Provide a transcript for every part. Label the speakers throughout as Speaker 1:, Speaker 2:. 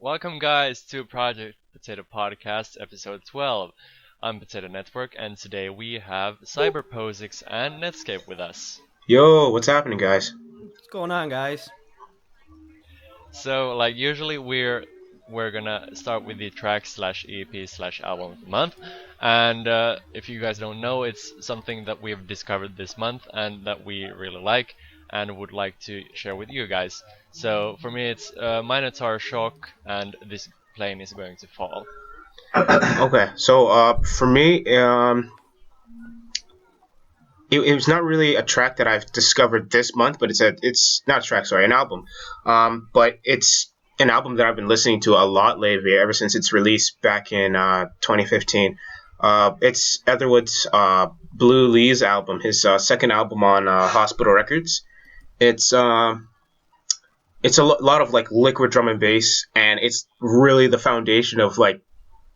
Speaker 1: Welcome, guys, to Project Potato Podcast, episode 12. I'm Potato Network, and today we have Cyber Posix and Netscape with us.
Speaker 2: Yo, what's happening, guys?
Speaker 3: What's going on, guys?
Speaker 1: So, usually we're gonna start with the track slash EP slash album of the month, and if you guys don't know, it's something that we've discovered this month and that we really like and would like to share with you guys. So for me, it's Minotaur Shock, and This Plane Is Going to Fall.
Speaker 2: Okay, so for me, it was not really a track that I've discovered this month, but it's not a track, sorry, an album. But it's an album that I've been listening to a lot lately, ever since its release back in 2015. It's Etherwood's Blue Lee's album, his second album on Hospital Records. It's a lot of like liquid drum and bass, and it's really the foundation of like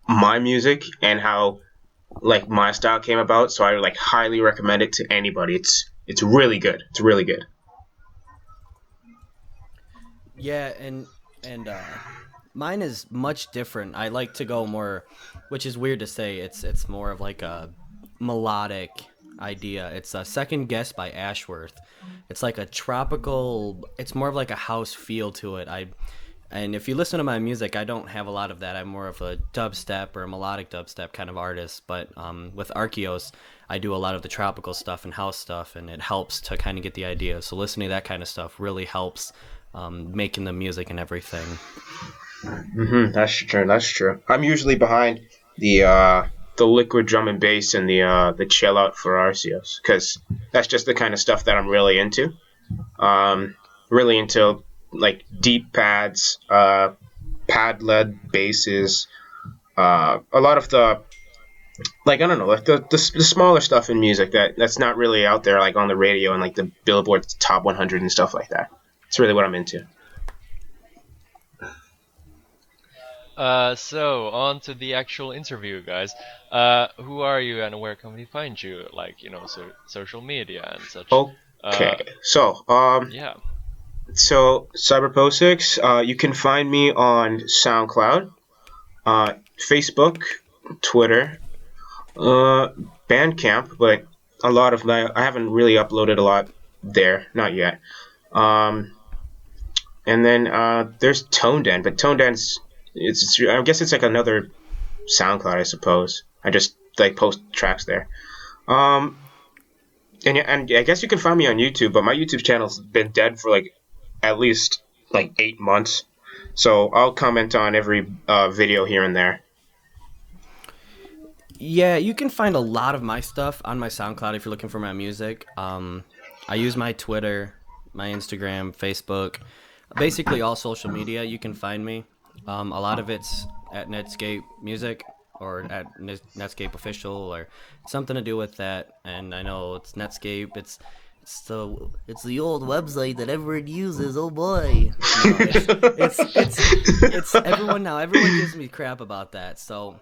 Speaker 2: my music and how like my style came about. So I like highly recommend it to anybody. It's really good. It's really good.
Speaker 3: Yeah, and mine is much different. I like to go more, which is weird to say. It's more of like a melodic idea. It's a Second Guess by Ashworth. It's like a tropical. It's more of like a house feel to it. And if you listen to my music, I don't have a lot of that. I'm more of a dubstep or a melodic dubstep kind of artist. But with Archeos, I do a lot of the tropical stuff and house stuff, and it helps to kind of get the idea. So listening to that kind of stuff really helps making the music and everything.
Speaker 2: That's true. That's true. I'm usually behind the liquid drum and bass and the chill out for Arceus, because that's just the kind of stuff that I'm really into. Really into like deep pads, pad led basses, a lot of the like I don't know, like the smaller stuff in music that's not really out there like on the radio and like the Billboard Top 100 and stuff like that. It's really what I'm into.
Speaker 1: So on to the actual interview, guys. Who are you and where can we find you? Social media and such.
Speaker 2: Okay,
Speaker 1: Yeah.
Speaker 2: So Cyber Posix, you can find me on SoundCloud, Facebook, Twitter, Bandcamp, but I haven't really uploaded a lot there, not yet. And then there's Tone Den, but Tone Den's I guess it's like another SoundCloud, I suppose. I just like post tracks there. And I guess you can find me on YouTube, but my YouTube channel's been dead for like at least like 8 months. So I'll comment on every video here and there.
Speaker 3: Yeah, you can find a lot of my stuff on my SoundCloud if you're looking for my music. I use my Twitter, my Instagram, Facebook, basically all social media. You can find me. A lot of it's at Netscape Music or at Netscape Official or something to do with that. And I know it's Netscape. It's the old website that everyone uses. Oh boy, it's everyone now. Everyone gives me crap about that. So,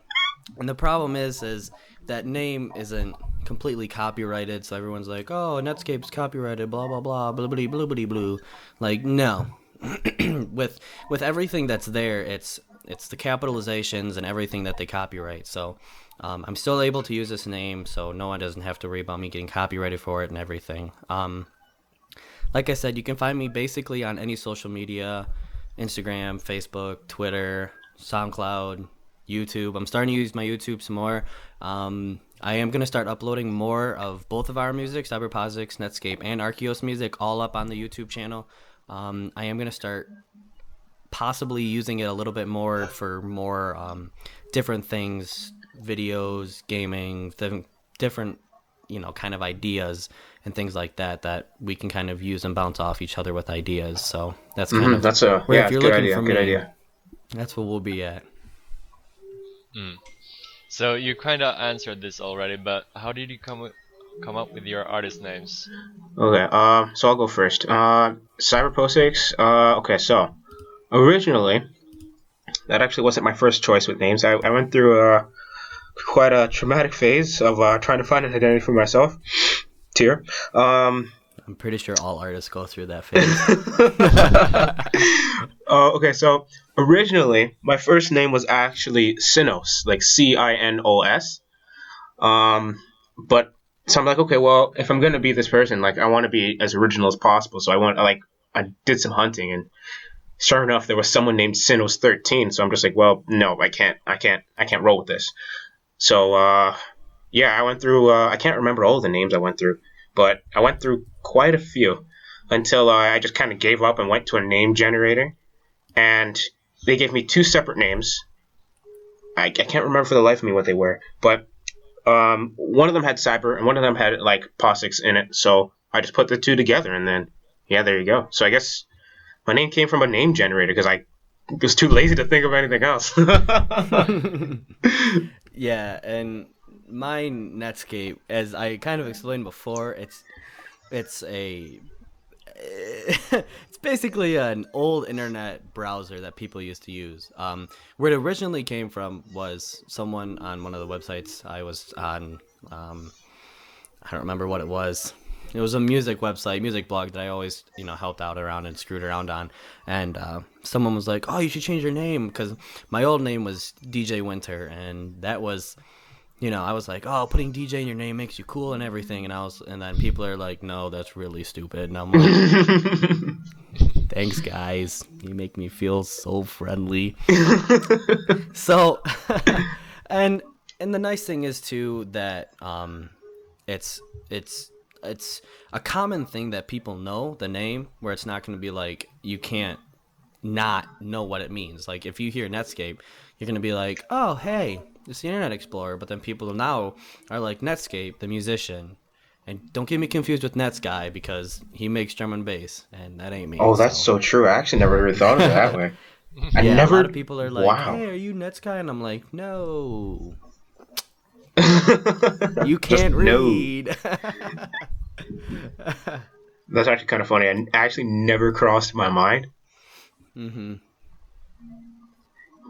Speaker 3: and the problem is that name isn't completely copyrighted. So everyone's like, oh, Netscape's copyrighted. Blah blah blah. Blibbity blibbity blue. Like no. with everything that's there, it's the capitalizations and everything that they copyright. So I'm still able to use this name, so no one doesn't have to worry about me getting copyrighted for it and everything. Like I said, you can find me basically on any social media: Instagram, Facebook, Twitter, SoundCloud, YouTube. I'm starting to use my YouTube some more. I am going to start uploading more of both of our music, Cyber Posix, Netscape, and Archeos music, all up on the YouTube channel. I am going to start possibly using it a little bit more for more different things, videos, gaming, different, kind of ideas and things like that we can kind of use and bounce off each other with ideas. So that's kind of
Speaker 2: that's a
Speaker 3: where if you're
Speaker 2: good
Speaker 3: looking
Speaker 2: idea.
Speaker 3: for
Speaker 2: Good
Speaker 3: me,
Speaker 2: idea.
Speaker 3: that's where we'll be at.
Speaker 1: So you kind of answered this already, but how did you come up with your artist names?
Speaker 2: Okay, so I'll go first. Cyber Posix. Okay, so originally, that actually wasn't my first choice with names. I went through quite a traumatic phase of trying to find an identity for myself. Tear.
Speaker 3: I'm pretty sure all artists go through that phase.
Speaker 2: Okay, so originally my first name was actually Sinos, like Cinos. Um, but so I'm like, okay, well, if I'm gonna be this person, like I want to be as original as possible. So I did some hunting, and sure enough, there was someone named Sinos 13. So I'm just like, well, no, I can't roll with this. So yeah, I went through. I can't remember all the names I went through, but I went through quite a few until I just kind of gave up and went to a name generator, and they gave me two separate names. I can't remember for the life of me what they were, but one of them had Cyber and one of them had like Posix in it. So I just put the two together, and then yeah, there you go. So I guess my name came from a name generator because I was too lazy to think of anything else.
Speaker 3: Yeah, and my Netscape, as I kind of explained before, it's a it's basically an old internet browser that people used to use. Where it originally came from was someone on one of the websites I was on. I don't remember what it was. It was a music website, music blog that I always, helped out around and screwed around on. And someone was like, "Oh, you should change your name," because my old name was DJ Winter, and that was, I was like, "Oh, putting DJ in your name makes you cool and everything." And then people are like, "No, that's really stupid." And I'm like, "Thanks, guys. You make me feel so friendly." So, and and the nice thing is too that it's it's it's a common thing that people know the name, where it's not going to be like you can't not know what it means. Like if you hear Netscape, you're going to be like, "Oh, hey, it's the Internet Explorer." But then people now are like, Netscape, the musician. And don't get me confused with Nets Guy, because he makes drum and bass, and that ain't me.
Speaker 2: Oh, that's
Speaker 3: So
Speaker 2: so true. I actually never really thought of it that way. I
Speaker 3: yeah, a lot
Speaker 2: never.
Speaker 3: of people are like,
Speaker 2: Wow.
Speaker 3: "Hey, are you Nets Guy?" And I'm like, "No, you
Speaker 2: Just
Speaker 3: can't
Speaker 2: no.
Speaker 3: read."
Speaker 2: That's actually kind of funny. I actually never crossed my mind.
Speaker 3: hmm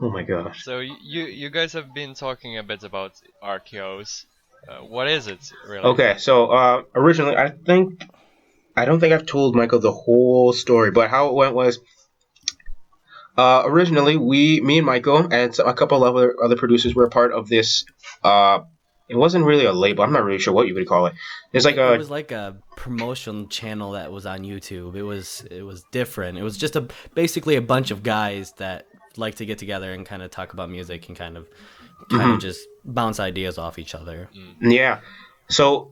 Speaker 2: Oh my gosh.
Speaker 1: So you guys have been talking a bit about RTOs. What is it really?
Speaker 2: Okay, so originally, I don't think I've told Michael the whole story, but how it went was originally me and Michael and a couple of other producers were a part of this. Uh, it wasn't really a label. I'm not really sure what you would call it. It's like
Speaker 3: It
Speaker 2: a
Speaker 3: was like a promotion channel that was on YouTube. It was different. It was just basically a bunch of guys that like to get together and kind of talk about music and kind of
Speaker 2: mhm,
Speaker 3: just bounce ideas off each other.
Speaker 1: Mm.
Speaker 2: yeah. So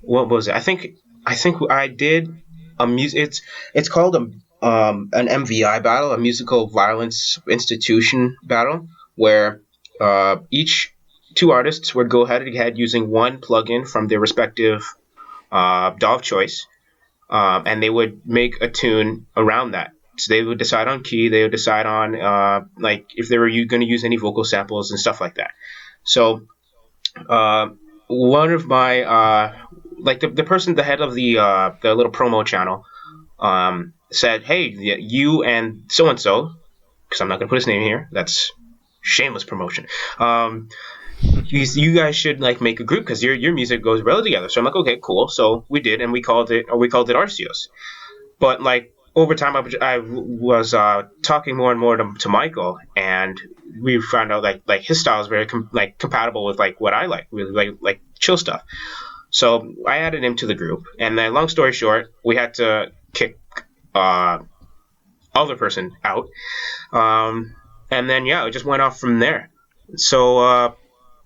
Speaker 2: what was it? I think I did a music. It's called an MVI battle, a musical violence institution battle, where each two artists would go head to head using one plugin from their respective DAW of choice, and they would make a tune around that. So they would decide on key, they would decide on like if they were going to use any vocal samples and stuff like that. So uh, one of my like the person, the head of the little promo channel, said, "Hey, you and so, because I'm not gonna put his name here. That's shameless promotion. You guys should like make a group because your music goes well together." So I'm like, okay, cool. So we did, and we called it Arceus. But like over time, I was talking more and more to Michael, and we found out like his style is very compatible with like what I like, really like chill stuff. So I added him to the group, and then long story short, we had to kick uh, other person out, and then yeah, it just went off from there. So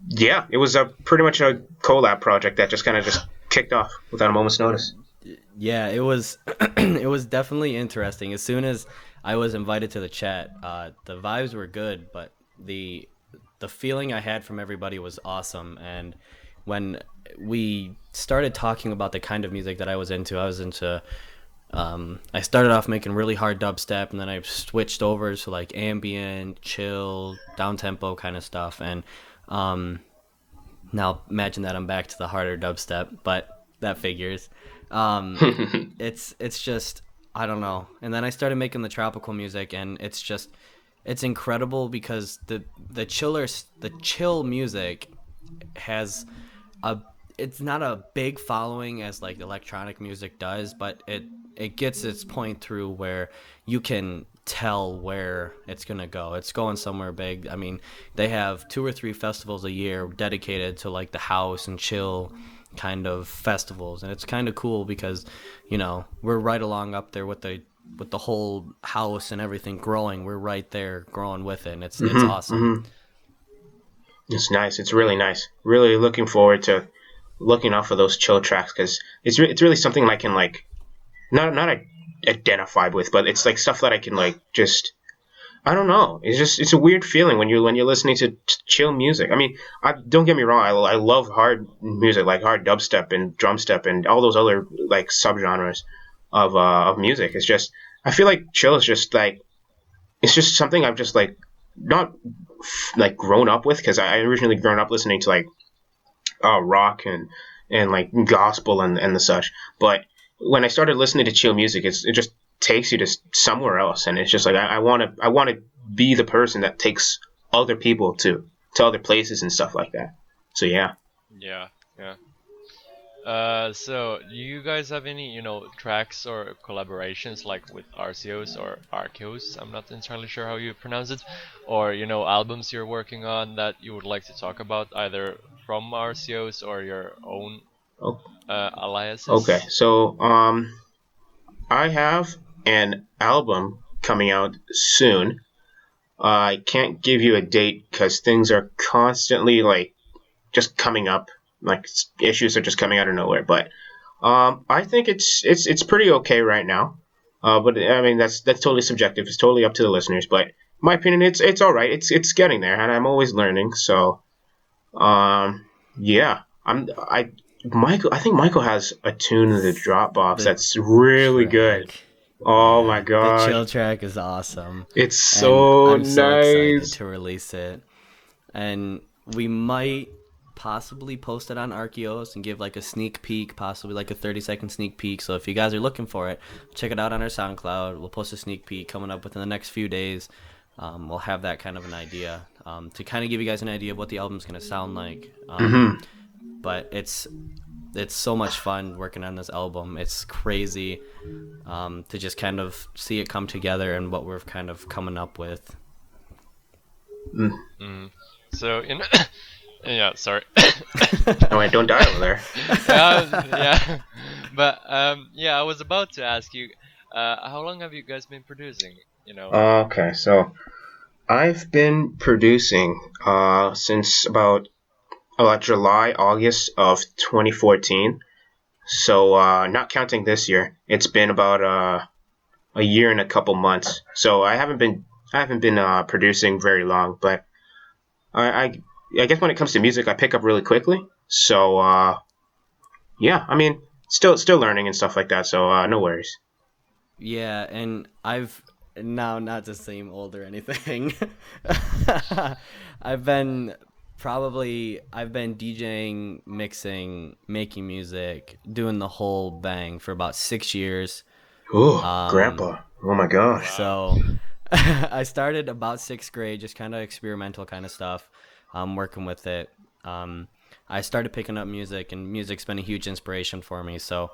Speaker 2: yeah, it was a pretty much a collab project that just kind of just kicked off without a moment's notice.
Speaker 3: Yeah, it was it was definitely interesting. As soon as I was invited to the chat, the vibes were good, but the feeling I had from everybody was awesome. And when we started talking about the kind of music that I was into. I started off making really hard dubstep, and then I switched over to like ambient, chill, down tempo kind of stuff. And um, now imagine that I'm back to the harder dubstep, but that figures. Um, it's just, I don't know. And then I started making the tropical music, and it's incredible because the chill music has a it's not a big following as like electronic music does, but it gets its point through where you can tell where it's gonna go. It's going somewhere big. I mean, they have 2 or 3 festivals a year dedicated to like the house and chill kind of festivals, and it's kind of cool because, you know, we're right along up there with the whole house and everything growing. We're right there growing with it, and it's awesome.
Speaker 2: Mm-hmm. It's nice. It's really nice. Really looking forward to looking out for those chill tracks because it's really something I can like not identify with, but it's like stuff that I can like just I don't know. It's a weird feeling when you're listening to chill music. I mean, don't get me wrong. I love hard music like hard dubstep and drumstep and all those other like subgenres of music. It's just I feel like chill is just like it's just something I've just like not like grown up with because I originally grown up listening to like rock and like gospel and the such. But when I started listening to chill music, it just takes you to somewhere else, and it's just like I want to be the person that takes other people to other places and stuff like that. So yeah.
Speaker 1: Yeah, yeah. So do you guys have any, tracks or collaborations like with RCOs or Arceos? I'm not entirely sure how you pronounce it, or albums you're working on that you would like to talk about, either from RCOs or your own
Speaker 2: Oh,
Speaker 1: aliases.
Speaker 2: okay. So I have an album coming out soon. I can't give you a date because things are constantly like just coming up. Like issues are just coming out of nowhere. But I think it's pretty okay right now. But I mean that's totally subjective. It's totally up to the listeners. But in my opinion, it's all right. It's getting there, and I'm always learning. So yeah, I think Michael has a tune in the Dropbox that's really good. Oh my
Speaker 3: The chill
Speaker 2: gosh,
Speaker 3: track is awesome.
Speaker 2: it's
Speaker 3: And
Speaker 2: so
Speaker 3: I'm so excited
Speaker 2: nice.
Speaker 3: to release it. And we might possibly post it on Arceos and give like a sneak peek, possibly like a 30-second sneak peek. So if you guys are looking for it, check it out on our SoundCloud. We'll post a sneak peek coming up within the next few days. We'll have that kind of an idea to kind of give you guys an idea of what the album's going to sound like. But it's so much fun working on this album. It's crazy to just kind of see it come together and what we're kind of coming up with.
Speaker 1: So yeah, sorry.
Speaker 2: Oh wait, don't die over there.
Speaker 1: Yeah, but yeah, I was about to ask you, how long have you guys been producing?
Speaker 2: Okay, so I've been producing since about July, August of 2014. So not counting this year, it's been about a year and a couple months. So I haven't been producing very long, but I guess when it comes to music, I pick up really quickly. So yeah, I mean, still learning and stuff like that. So no worries.
Speaker 3: Yeah, and I've now, not to seem old or anything, I've been DJing, mixing, making music, doing the whole bang for about 6 years.
Speaker 2: Ooh, Grandpa! Oh my gosh!
Speaker 3: So I started about 6th grade, just kind of experimental kind of stuff, working with it. I started picking up music, and music's been a huge inspiration for me. So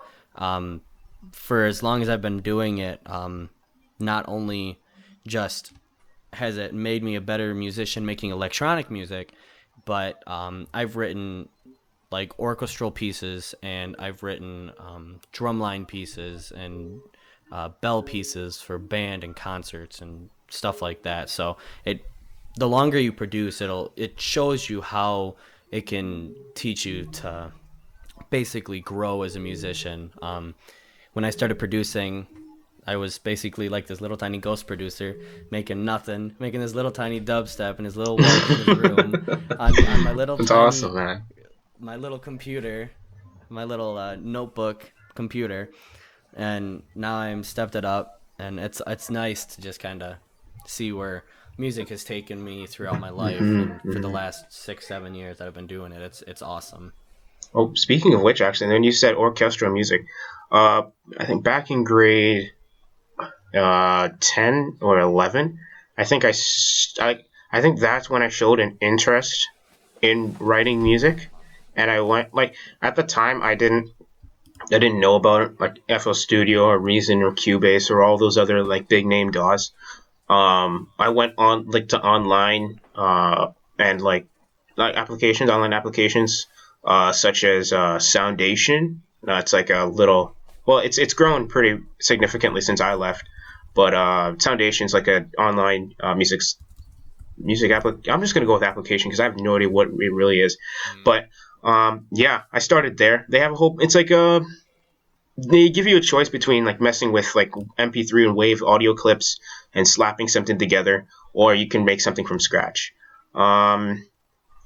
Speaker 3: for as long as I've been doing it, not only just has it made me a better musician making electronic music, but I've written like orchestral pieces, and I've written drumline pieces and bell pieces for band and concerts and stuff like that. So the longer you produce, it shows you how it can teach you to basically grow as a musician. When I started producing, I was basically like this little tiny ghost producer making nothing, making this little tiny dubstep in his little work in his room on my little
Speaker 2: That's
Speaker 3: tiny,
Speaker 2: awesome, man.
Speaker 3: my little computer, my little notebook computer. And now I'm stepped it up, and it's nice to just kind of see where music has taken me throughout my life, and for the last 6-7 years that I've been doing it, it's awesome.
Speaker 2: Oh, speaking of which, actually, when you said orchestral music, I think back in grade 10 or 11, I think I think that's when I showed an interest in writing music, and I went like at the time I didn't know about it, like FL Studio or Reason or Cubase or all those other like big name DAWs. I went on like to online and like applications, online applications, such as Soundation. It's like a little. Well, it's grown pretty significantly since I left, but Soundation's like an online music I'm just gonna go with application because I have no idea what it really is.
Speaker 1: Mm.
Speaker 2: But yeah, I started there. They have a whole. It's like a. They give you a choice between like messing with like MP3 and WAV audio clips and slapping something together, or you can make something from scratch. And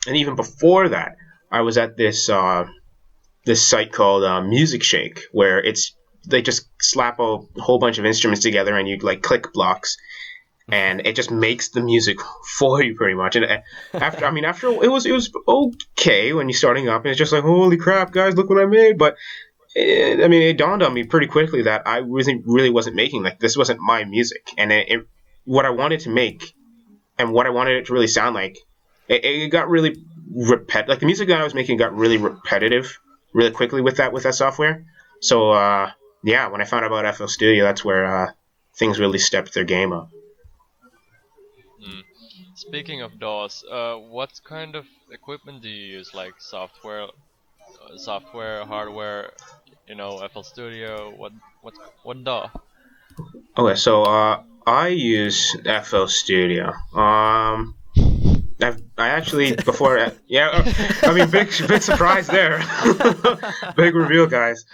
Speaker 2: even before that, I was at this site called Music Shake, where it's they just slap a whole bunch of instruments together and you like click blocks and it just makes the music for you pretty much. And after it was okay when you're starting up, and it's just like holy crap, guys, look what I made. But it dawned on me pretty quickly that I really wasn't making like this wasn't my music, and what I wanted to make and what I wanted it to really sound like, it got really Like the music that I was making got really repetitive really quickly with that software. So yeah, when I found out about FL Studio, that's where things really stepped their game up.
Speaker 1: Mm. Speaking of DAWs, what kind of equipment do you use? Like software, hardware, FL Studio. What DAW?
Speaker 2: Okay, so I use FL Studio. I actually before yeah, I mean big surprise there, big reveal, guys.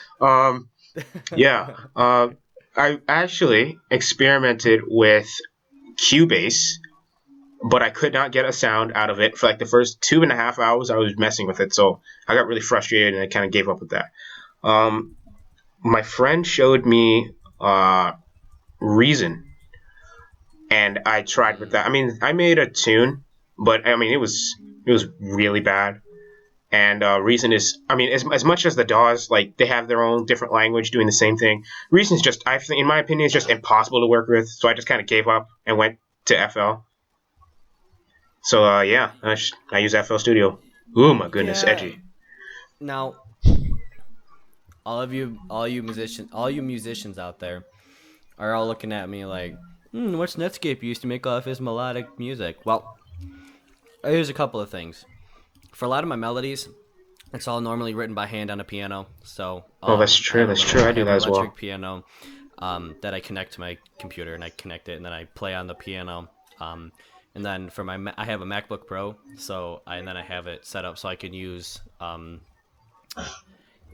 Speaker 2: Yeah, I actually experimented with Cubase, but I could not get a sound out of it for like the first 2.5 hours. I was messing with it, so I got really frustrated and I kind of gave up with that. Um, my friend showed me Reason, and I tried with that. I mean, I made a tune, but I mean it was really bad. And Reason is, I mean, as much as the DAWs, like they have their own different language doing the same thing. Reason's just, I think, in my opinion, is just impossible to work with. So I just kind of gave up and went to FL. So yeah, I use FL Studio. Ooh, my goodness,
Speaker 3: Yeah.
Speaker 2: edgy.
Speaker 3: Now, all you musicians out there are all looking at me like, what's Netscape used to make all of his melodic music? Well, here's a couple of things. For a lot of my melodies, it's all normally written by hand on a piano. So
Speaker 2: Oh, that's
Speaker 3: I
Speaker 2: true.
Speaker 3: have
Speaker 2: That's true. I
Speaker 3: I
Speaker 2: do
Speaker 3: have
Speaker 2: that
Speaker 3: an
Speaker 2: as well.
Speaker 3: electric piano that I connect to my computer, and I connect it, and then I play on the piano. And then for I have a MacBook Pro, and then I have it set up so I can use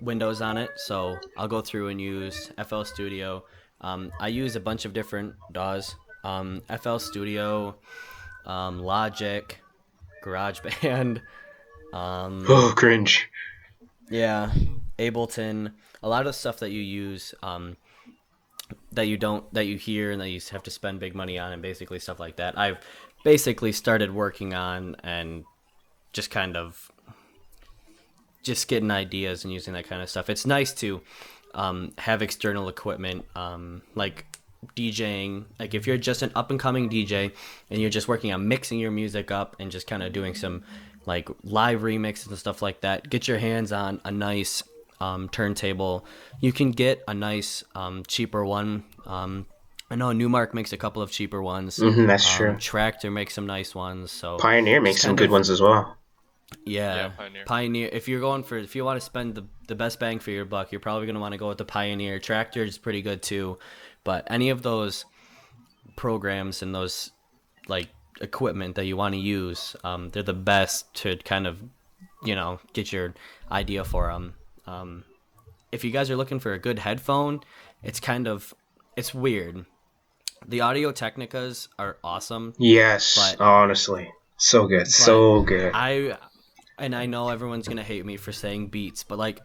Speaker 3: Windows on it. So I'll go through and use FL Studio. I use a bunch of different DAWs. FL Studio, Logic, GarageBand.
Speaker 2: Oh, cringe.
Speaker 3: Yeah, Ableton. A lot of stuff that you use, that you hear and that you have to spend big money on, and basically stuff like that. I've basically started working on and just kind of just getting ideas and using that kind of stuff. It's nice to have external equipment, like DJing. Like if you're just an up and coming DJ and you're just working on mixing your music up and just kind of doing some like live remixes and stuff like that, get your hands on a nice turntable. You can get a nice cheaper one. I know Newmark makes a couple of cheaper ones.
Speaker 2: That's true.
Speaker 3: Tractor makes some nice ones. So
Speaker 2: Pioneer
Speaker 3: just
Speaker 2: makes some
Speaker 3: kind
Speaker 2: good
Speaker 3: of
Speaker 2: ones as well.
Speaker 1: Yeah,
Speaker 3: yeah,
Speaker 1: Pioneer.
Speaker 3: Pioneer. If you want to spend the best bang for your buck, you're probably gonna want to go with the Pioneer. Tractor is pretty good too, but any of those programs and those like equipment that you want to use, they're the best to kind of get your idea for them. If you guys are looking for a good headphone, it's weird. The Audio Technicas are awesome,
Speaker 2: Yes,
Speaker 3: but
Speaker 2: honestly, so good,
Speaker 3: but
Speaker 2: so good.
Speaker 3: I know everyone's gonna hate me for saying Beats, but like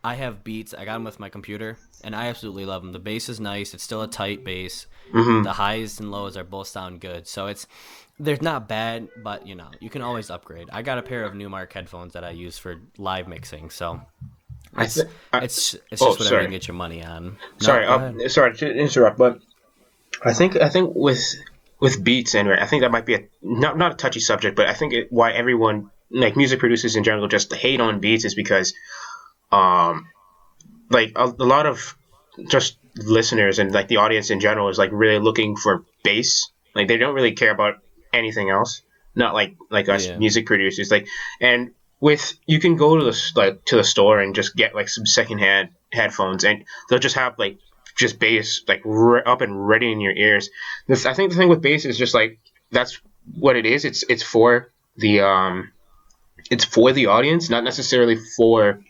Speaker 3: I have Beats. I got them with my computer, and I absolutely love them. The bass is nice. It's still a tight bass.
Speaker 2: Hmm.
Speaker 3: The highs and lows are both sound good. So they're not bad, but you can always upgrade. I got a pair of Newmark headphones that I use for live mixing. So
Speaker 2: I
Speaker 3: it's
Speaker 2: think.
Speaker 3: it's
Speaker 2: Oh,
Speaker 3: just whatever you can
Speaker 2: sorry,
Speaker 3: get your money on. No,
Speaker 2: sorry,
Speaker 3: go ahead.
Speaker 2: sorry to interrupt, but I think with beats anyway, I think that might be a not a touchy subject, but I think why everyone like music producers in general just hate on beats is because um like a lot of just listeners and like the audience in general is like really looking for bass Like they don't really care about anything else. Not like us
Speaker 3: Yeah.
Speaker 2: music producers. Like, and with you can go to the store and just get like some secondhand headphones, and they'll just have like just bass like up and ready in your ears. I think the thing with bass is just like that's what it is. The it's for the audience, not necessarily for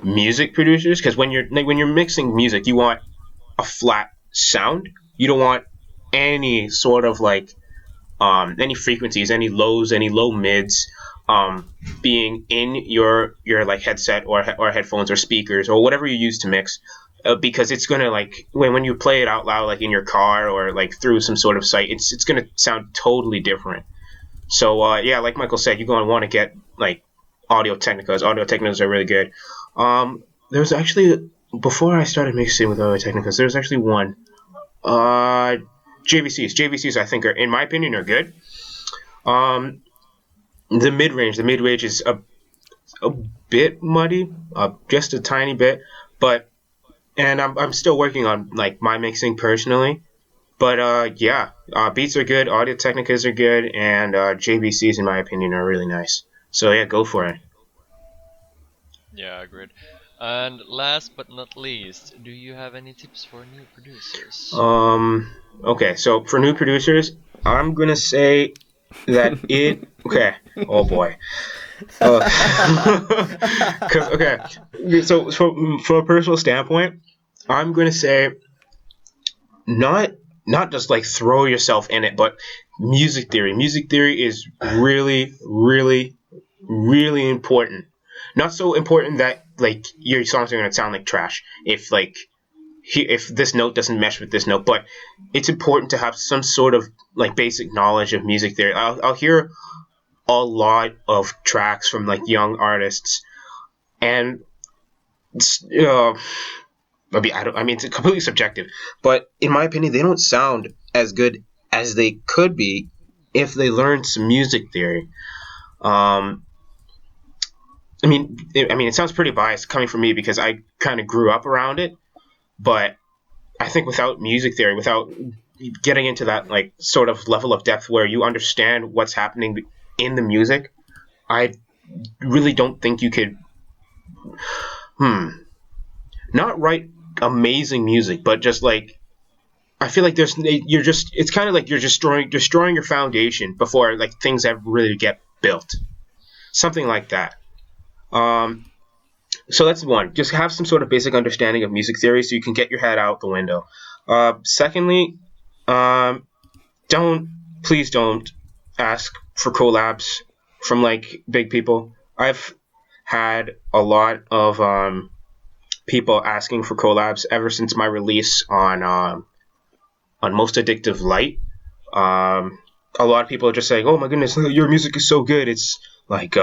Speaker 2: music producers. Because when you're mixing music, you want a flat sound. You don't want any sort of like any frequencies, any lows, any low mids, being in your like headset or headphones or speakers or whatever you use to mix, because it's gonna like when you play it out loud, like in your car or like through some sort of site, it's gonna sound totally different. So yeah, like Michael said, you're gonna want to get like Audio Technicas. Audio Technicas are really good. There was actually before I started mixing with Audio Technicas, there was actually one. Uh, JVCs I think are, in my opinion, are good. Um, the mid range is a bit muddy, just a tiny bit, but and I'm still working on like my mixing personally. But yeah, beats are good, Audio Technicas are good, and JVCs in my opinion are really nice. So yeah, go for it.
Speaker 1: Yeah, agreed. And last but not least, do you have any tips for new producers?
Speaker 2: Okay, so for new producers, I'm gonna say that it. Okay. Oh boy. Uh, 'cause, okay, so from a personal standpoint, I'm gonna say not not just like throw yourself in it, but music theory. Music theory is really, really, really important. Not so important that like your songs are gonna sound like trash if like if this note doesn't mesh with this note, but it's important to have some sort of like basic knowledge of music theory. I'll hear a lot of tracks from like young artists, and uh, I mean, it's completely subjective, but in my opinion, they don't sound as good as they could be if they learned some music theory. Um, it sounds pretty biased coming from me because I kind of grew up around it, but I think without music theory, without getting into that like sort of level of depth where you understand what's happening in the music, I really don't think you could, not write amazing music, but just like I feel like you're just it's kind of like you're destroying your foundation before like things ever really get built, something like that. Um, so that's one. Just have some sort of basic understanding of music theory so you can get your head out the window. Secondly, um, don't please don't ask for collabs from like big people. I've had a lot of people asking for collabs ever since my release on Most Addictive Light. Um, a lot of people are just saying, "Oh my goodness, your music is so good. It's like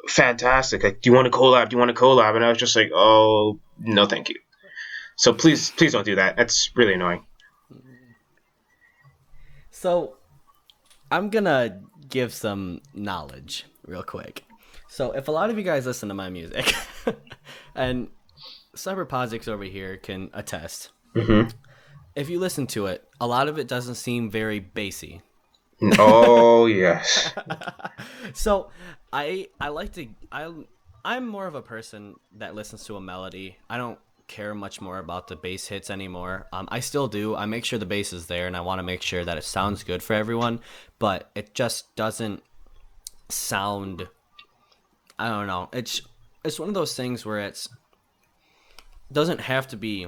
Speaker 2: fantastic. Like, do you want to collab? Do you want to collab?" And I was just like, "Oh no, thank you." So please don't do that. That's really annoying.
Speaker 3: So I'm gonna give some knowledge real quick. So if a lot of you guys listen to my music, and Cyber Posix over here can attest,
Speaker 2: Hmm.
Speaker 3: if you listen to it, a lot of it doesn't seem very bassy.
Speaker 2: Oh yes.
Speaker 3: So I like to I'm more of a person that listens to a melody. I don't care much more about the bass hits anymore. I still do. I make sure the bass is there, and I want to make sure that it sounds good for everyone. But it just doesn't sound. I don't know. It's one of those things where it's doesn't have to be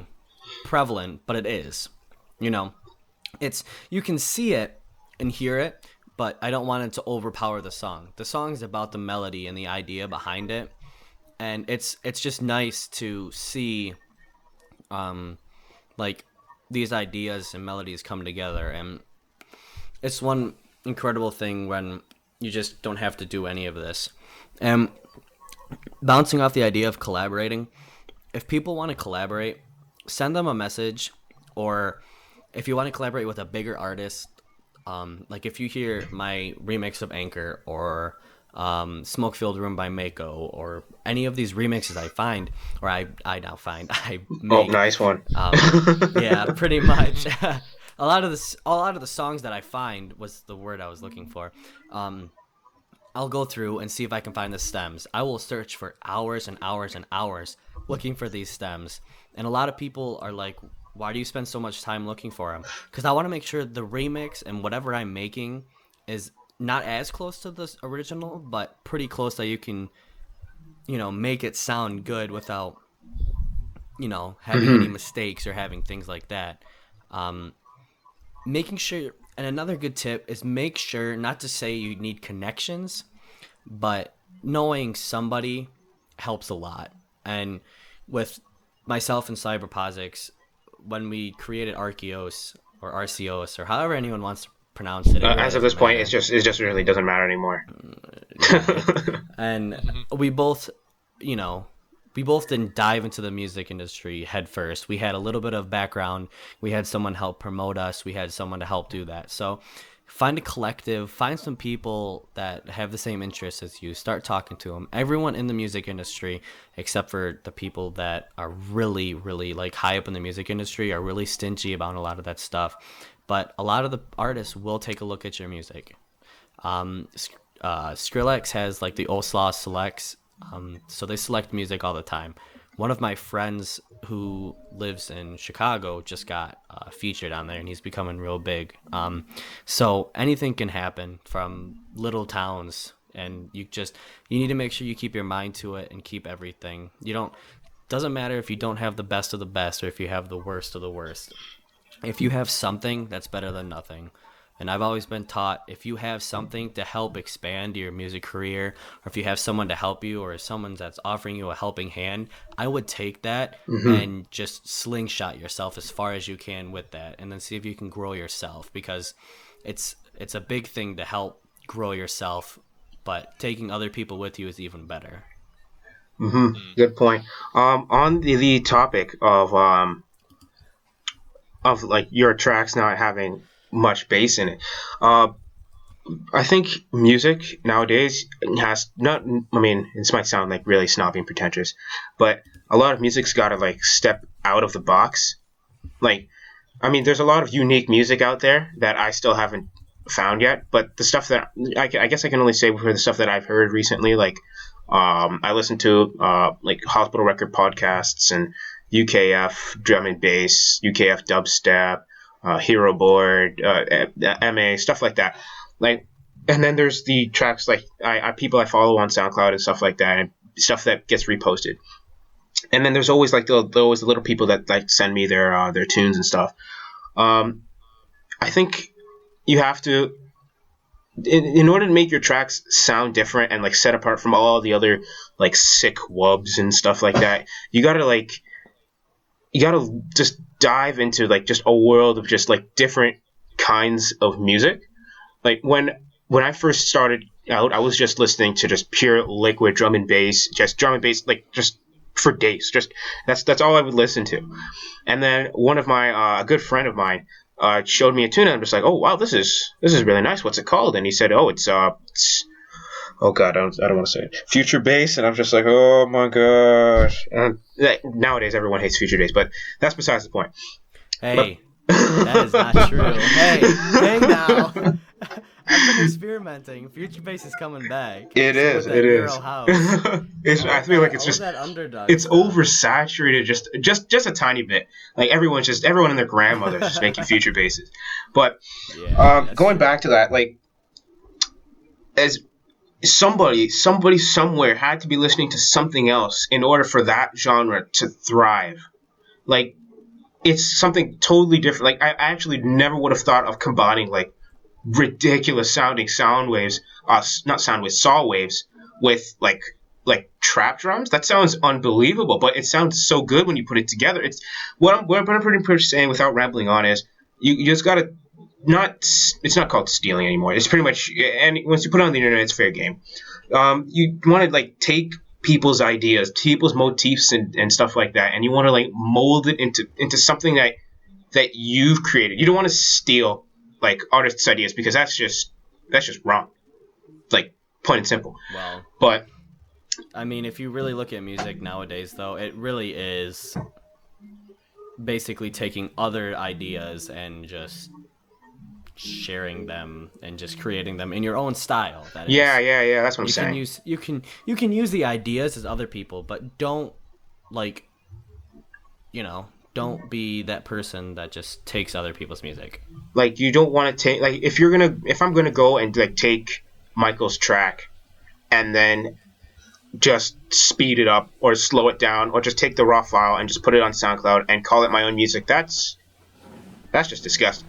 Speaker 3: prevalent, but it is. You know, it's you can see it and hear it, but I don't want it to overpower the song. The song's about the melody and the idea behind it, and it's just nice to see like these ideas and melodies come together, and it's one incredible thing when you just don't have to do any of this. And bouncing off the idea of collaborating, if people want to collaborate, send them a message, or if you want to collaborate with a bigger artist, like if you hear my remix of Anchor or Smoke Filled Room by Mako or any of these remixes I find, or I now find, I
Speaker 2: Oh,
Speaker 3: make,
Speaker 2: nice one.
Speaker 3: yeah, pretty much. a lot of the songs that I find was the word I was looking for. I'll go through and see if I can find the stems. I will search for hours and hours and hours looking for these stems. And a lot of people are like, why do you spend so much time looking for them? Because I want to make sure the remix and whatever I'm making is not as close to the original, but pretty close that you can, make it sound good without, having any mistakes or having things like that. Making sure, and another good tip is make sure not to say you need connections, but knowing somebody helps a lot. And with myself and Cyber Posix, when we created Arceus or Arceus or however anyone wants to pronounce it, really
Speaker 2: as of this point,
Speaker 3: matter.
Speaker 2: it just really doesn't matter anymore.
Speaker 3: And we both, didn't dive into the music industry head first. We had a little bit of background. We had someone help promote us. We had someone to help do that. So find a collective, find some people that have the same interests as you. Start talking to them. Everyone in the music industry, except for the people that are really, really like high up in the music industry, are really stingy about a lot of that stuff. But a lot of the artists will take a look at your music. Skrillex has like the Oslaw selects. So they select music all the time. One of my friends who lives in Chicago just got featured on there, and he's becoming real big. So anything can happen from little towns, and you need to make sure you keep your mind to it and keep everything. Doesn't matter if you don't have the best of the best or if you have the worst of the worst. If you have something, that's better than nothing. And I've always been taught, if you have something to help expand your music career, or if you have someone to help you, or someone that's offering you a helping hand, I would take that and just slingshot yourself as far as you can with that, and then see if you can grow yourself, because it's a big thing to help grow yourself, but taking other people with you is even better.
Speaker 2: Good point. On the topic of like your tracks not having much bass in it, I think music nowadays has not. I mean, this might sound like really snobby and pretentious, but a lot of music's got to like step out of the box. Like, I mean, there's a lot of unique music out there that I still haven't found yet. But the stuff that I guess I can only say for the stuff that I've heard recently, like I listen to like hospital record podcasts and UKF drum and bass, UKF dubstep, Hero Board, MA, stuff like that. Like, and then there's the tracks like people I follow on SoundCloud and stuff like that, and stuff that gets reposted. And then there's always like always the little people that like send me their tunes and stuff. I think you have to, in order to make your tracks sound different and like set apart from all the other like sick wubs and stuff like that, you gotta just dive into like just a world of just like different kinds of music. Like when I first started out, I was just listening to just pure liquid drum and bass, like just for days. Just that's all I would listen to. And then one of my a good friend of mine showed me a tune, and I'm just like, oh wow, this is really nice. What's it called? And he said, oh, it's oh god, I don't want to say it. Future bass, and I'm just like, oh my gosh. And nowadays everyone hates future bass, but that's besides the point.
Speaker 3: Hey, that is not true. Hey now. I've been experimenting. Future bass is coming back.
Speaker 2: It is.
Speaker 3: House.
Speaker 2: I feel like it's just
Speaker 3: that underdog.
Speaker 2: It's oversaturated just a tiny bit. Like everyone and their grandmother's just making future basses. But going back to that, like as somebody somewhere had to be listening to something else in order for that genre to thrive. Like it's something totally different. Like I actually never would have thought of combining like ridiculous sounding saw waves with like trap drums. That sounds unbelievable, but it sounds so good when you put it together. It's what I'm pretty much saying without rambling on is you just gotta it's not called stealing anymore. It's pretty much, and once you put it on the internet, it's fair game. You want to like take people's ideas, people's motifs and stuff like that, and you want to like mold it into something that you've created. You don't want to steal like artists' ideas, because that's just wrong. Like plain and simple.
Speaker 3: Well,
Speaker 2: but
Speaker 3: I mean, if you really look at music nowadays, though, it really is basically taking other ideas and just sharing them and just creating them in your own style. That
Speaker 2: Yeah,
Speaker 3: is,
Speaker 2: yeah. That's what I'm
Speaker 3: you can
Speaker 2: saying.
Speaker 3: use you can use the ideas as other people, but don't like don't be that person that just takes other people's music.
Speaker 2: Like you don't want to take like if I'm gonna go and like take Michael's track and then just speed it up or slow it down or just take the raw file and just put it on SoundCloud and call it my own music, that's just disgusting.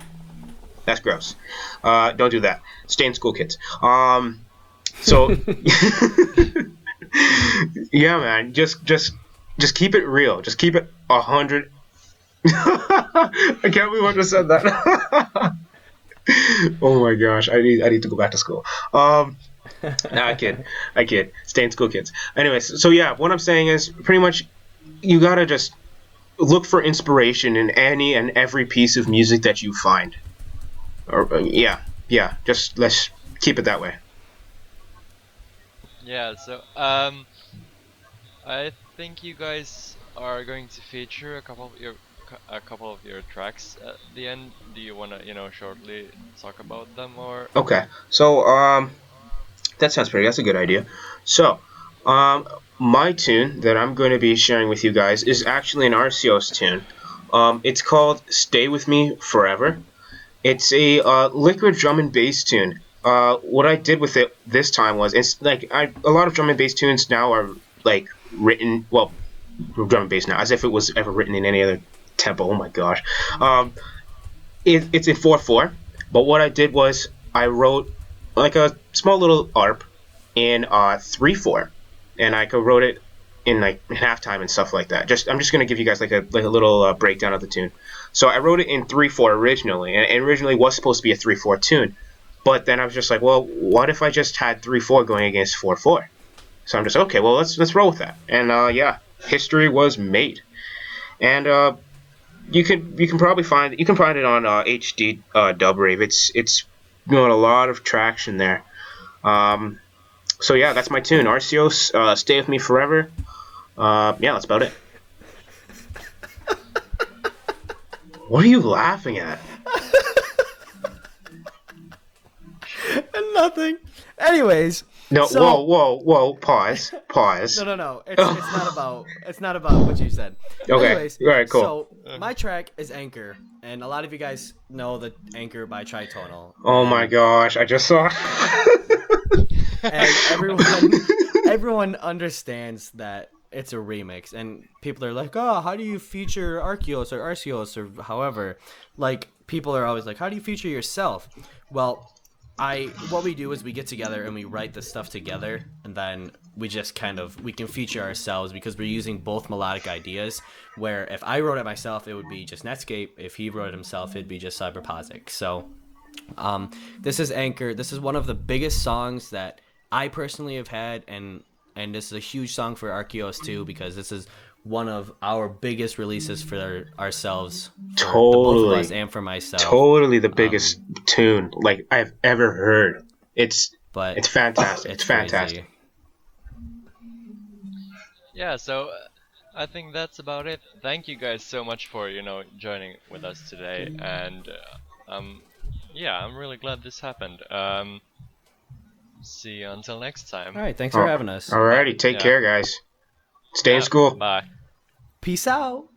Speaker 2: That's gross. Don't do that. Stay in school, kids. So yeah, man, just keep it real. Just keep it 100. I can't believe I just said that. Oh my gosh, I need to go back to school. Nah, I kid. Stay in school, kids. Anyways, so yeah, what I'm saying is pretty much you gotta just look for inspiration in any and every piece of music that you find. Or yeah. Just let's keep it that way.
Speaker 1: Yeah, so I think you guys are going to feature a couple of your tracks at the end. Do you want to, shortly talk about them or?
Speaker 2: Okay, so that sounds pretty. That's a good idea. So, my tune that I'm going to be sharing with you guys is actually an Arceus tune. It's called "Stay with Me Forever." It's a liquid drum and bass tune. What I did with it this time was it's like a lot of drum and bass tunes now are like written well, drum and bass now as if it was ever written in any other tempo. Oh my gosh, it's in 4/4. But what I did was I wrote like a small little arp in 3/4, and I wrote it in like halftime and stuff like that. I'm just gonna give you guys like a little breakdown of the tune. So I wrote it in 3/4 originally, and it originally was supposed to be a 3/4 tune. But then I was just like, well, what if I just had 3/4 going against 4/4? So I'm just okay. Well, let's roll with that. And yeah, history was made. And you can probably find it on HD Dub Rave. It's got a lot of traction there. So yeah, that's my tune. Arceus, Stay With Me Forever. Yeah, that's about it. What are you laughing at?
Speaker 3: Nothing. Anyways.
Speaker 2: No,
Speaker 3: so,
Speaker 2: whoa, pause.
Speaker 3: No. It's not about what you said.
Speaker 2: Okay.
Speaker 3: Anyways,
Speaker 2: All right, cool.
Speaker 3: So my track is Anchor, and a lot of you guys know the Anchor by Tritonal.
Speaker 2: Oh my gosh, I just saw.
Speaker 3: And everyone understands that it's a remix, and people are like, oh, how do you feature Arceus or Arceus or however? Like, people are always like, how do you feature yourself? Well, what we do is we get together and we write the stuff together, and then we just we can feature ourselves because we're using both melodic ideas, where if I wrote it myself, it would be just Netscape. If he wrote it himself, it'd be just Cyber Posix. So this is Anchor. This is one of the biggest songs that I personally have had, and this is a huge song for Arceus too, because this is one of our biggest releases for ourselves, for the both of us and for myself.
Speaker 2: Totally the biggest tune like I've ever heard. It's fantastic. It's fantastic.
Speaker 3: Crazy.
Speaker 1: Yeah, so I think that's about it. Thank you guys so much for joining with us today, and yeah, I'm really glad this happened. See you until next time.
Speaker 3: All right, thanks for having us.
Speaker 2: Alrighty, take care, guys. Stay in school.
Speaker 1: Bye.
Speaker 3: Peace out.